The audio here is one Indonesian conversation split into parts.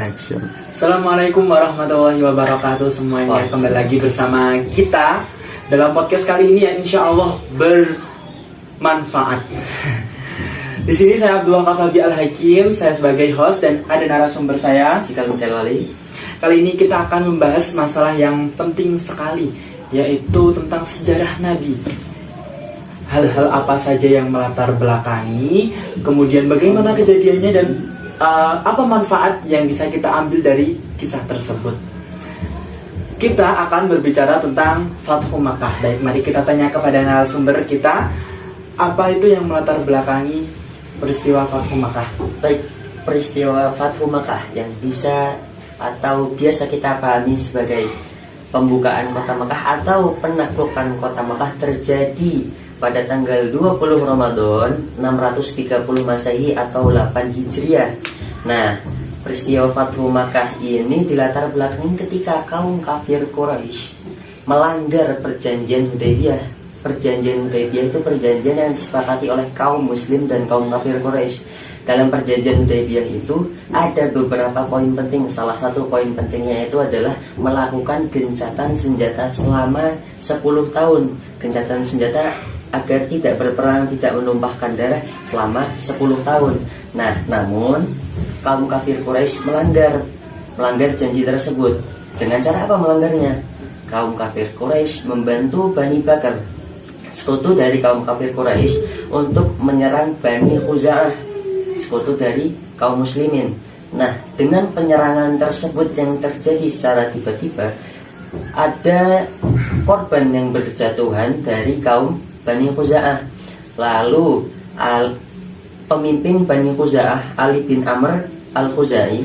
Action. Assalamualaikum warahmatullahi wabarakatuh semuanya. Kembali lagi bersama kita dalam podcast kali ini yang insya Allah bermanfaat. Di sini saya Abdullah Kafabi Al-Hakim, saya sebagai host dan ada narasumber saya Cikal Mikael Wali. Kali ini kita akan membahas masalah yang penting sekali, yaitu tentang sejarah Nabi. Hal-hal apa saja yang melatar belakangi, kemudian bagaimana kejadiannya dan apa manfaat yang bisa kita ambil dari kisah tersebut. Kita akan berbicara tentang Fathu Makkah. Baik, mari kita tanya kepada narasumber kita, apa itu yang melatar belakangi peristiwa Fathu Makkah? Baik, peristiwa Fathu Makkah yang bisa atau biasa kita pahami sebagai pembukaan kota Makkah atau penaklukan kota Makkah terjadi pada tanggal 20 Ramadan 630 Masehi atau 8 Hijriah. Nah, peristiwa Fathu Makkah ini dilatar belakangi ketika kaum kafir Quraisy melanggar perjanjian Hudaybiyah. Perjanjian Hudaybiyah itu perjanjian yang disepakati oleh kaum muslim dan kaum kafir Quraisy. Dalam perjanjian Hudaybiyah itu ada beberapa poin penting. Salah satu poin pentingnya itu adalah melakukan gencatan senjata selama 10 tahun. Gencatan senjata agar tidak berperang, tidak menumpahkan darah selama 10 tahun. Nah, namun kaum kafir Quraisy melanggar janji tersebut. Dengan cara apa melanggarnya? Kaum kafir Quraisy membantu Bani Bakar, sekutu dari kaum kafir Quraisy, untuk menyerang Bani Khuza'ah, sekutu dari kaum muslimin. Nah, dengan penyerangan tersebut yang terjadi secara tiba-tiba, ada korban yang berjatuhan dari kaum Bani Khuza'ah. Lalu pemimpin Bani Khuza'ah, Ali bin Amr Al-Khuzai,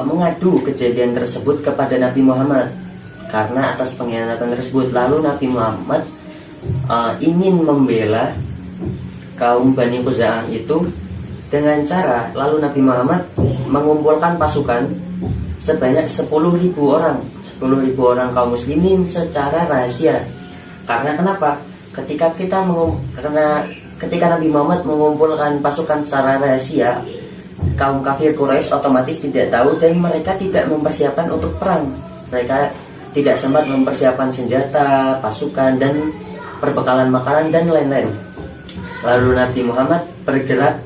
mengadu kejadian tersebut kepada Nabi Muhammad karena atas pengkhianatan tersebut. Lalu Nabi Muhammad ingin membela kaum Bani Khuza'ah itu dengan cara, lalu Nabi Muhammad mengumpulkan pasukan sebanyak 10.000 orang, 10.000 orang kaum muslimin secara rahasia. Karena kenapa? Ketika Nabi Muhammad mengumpulkan pasukan secara rahasia, kaum kafir Quraisy otomatis tidak tahu dan mereka tidak mempersiapkan untuk perang. Mereka tidak sempat mempersiapkan senjata, pasukan, dan perbekalan makanan dan lain-lain. Lalu Nabi Muhammad bergerak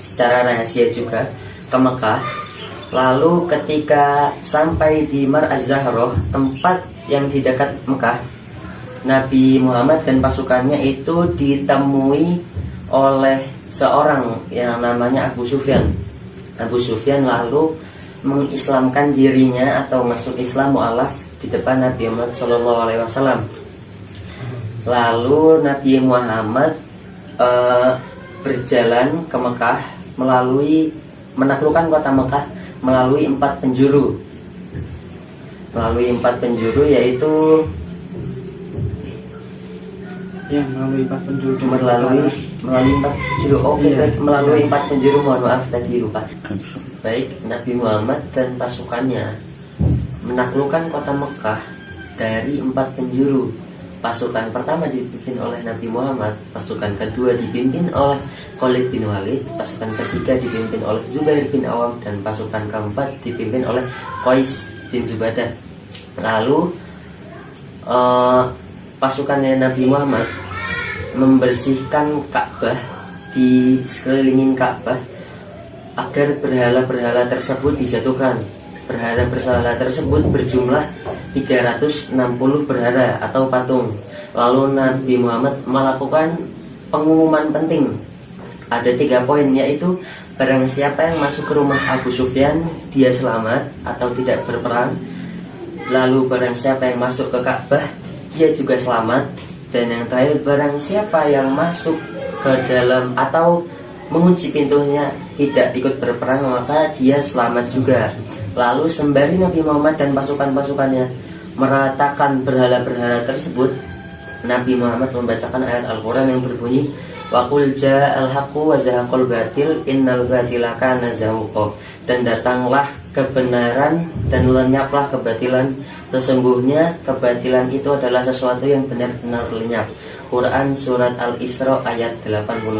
secara rahasia juga ke Mekah. Lalu ketika sampai di Mar Az-Zahrah, tempat yang di dekat Mekah, Nabi Muhammad dan pasukannya itu ditemui oleh seorang yang namanya Abu Sufyan. Abu Sufyan lalu mengislamkan dirinya atau masuk Islam mu'alaf di depan Nabi Muhammad SAW. Lalu Nabi Muhammad berjalan ke Mekah menaklukkan kota Mekah melalui 4 penjuru. Melalui 4 penjuru yaitu melalui 4 penjuru. Melalui 4 penjuru. Mohon maaf tadi lupa. Baik, Nabi Muhammad dan pasukannya menaklukkan kota Mekah dari 4 penjuru. Pasukan pertama dipimpin oleh Nabi Muhammad, pasukan kedua dipimpin oleh Khalid bin Walid, pasukan ketiga dipimpin oleh Zubair bin Awam, dan pasukan keempat dipimpin oleh Qais bin Zubadah. Lalu pasukannya Nabi Muhammad membersihkan Ka'bah, di sekelilingin Ka'bah agar berhala-berhala tersebut dijatuhkan. Berhala-berhala tersebut berjumlah 360 berhala atau patung. Lalu Nabi Muhammad melakukan pengumuman penting. Ada 3 poin, yaitu barang siapa yang masuk ke rumah Abu Sufyan, dia selamat atau tidak berperang. Lalu barang siapa yang masuk ke Ka'bah, dia juga selamat. Dan yang terakhir, barang siapa yang masuk ke dalam atau mengunci pintunya tidak ikut berperang, maka dia selamat juga. Lalu sembari Nabi Muhammad dan pasukan-pasukannya meratakan berhala-berhala tersebut, Nabi Muhammad membacakan ayat Al-Quran yang berbunyi, wa qul ja'al haqqu wa zahaqal batil innal batila kana zahuqa. Dan datanglah kebenaran dan lenyaplah kebatilan, sesungguhnya kebatilan itu adalah sesuatu yang benar-benar lenyap. Quran Surat Al-Isra ayat 81.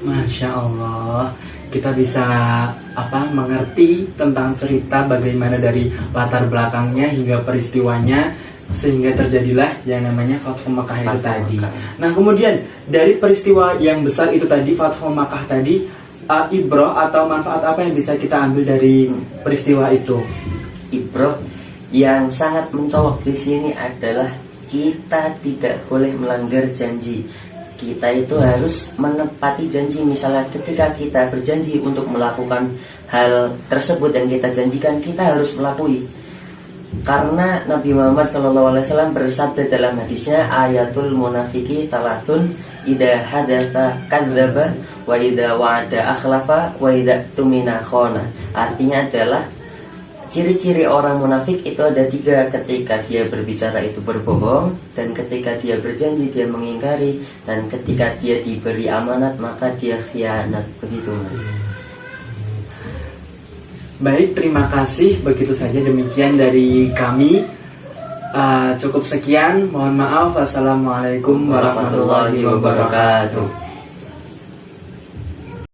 Masya Allah. kita bisa mengerti tentang cerita bagaimana dari latar belakangnya hingga peristiwanya sehingga terjadilah yang namanya Fathu Makkah itu tadi. Nah, kemudian dari peristiwa yang besar itu tadi, Fathu Makkah tadi, ibrah atau manfaat apa yang bisa kita ambil dari peristiwa itu? Ibrah yang sangat mencolok di sini adalah kita tidak boleh melanggar janji. Kita itu harus menepati janji. Misalnya ketika kita berjanji untuk melakukan hal tersebut yang kita janjikan, kita harus melakui. Karena Nabi Muhammad SAW bersabda dalam hadisnya, ayatul munafiki talatun idza hadatsa kadzdzaba wa idza wa'ada akhlafa wa idza tumina khana. Artinya adalah ciri-ciri orang munafik itu ada 3. Ketika dia berbicara itu berbohong, dan ketika dia berjanji dia mengingkari, dan ketika dia diberi amanat maka dia khianat. Begitu, Mas. Baik, terima kasih. Begitu saja demikian dari kami. Cukup sekian. Mohon maaf. Wassalamualaikum warahmatullahi wabarakatuh.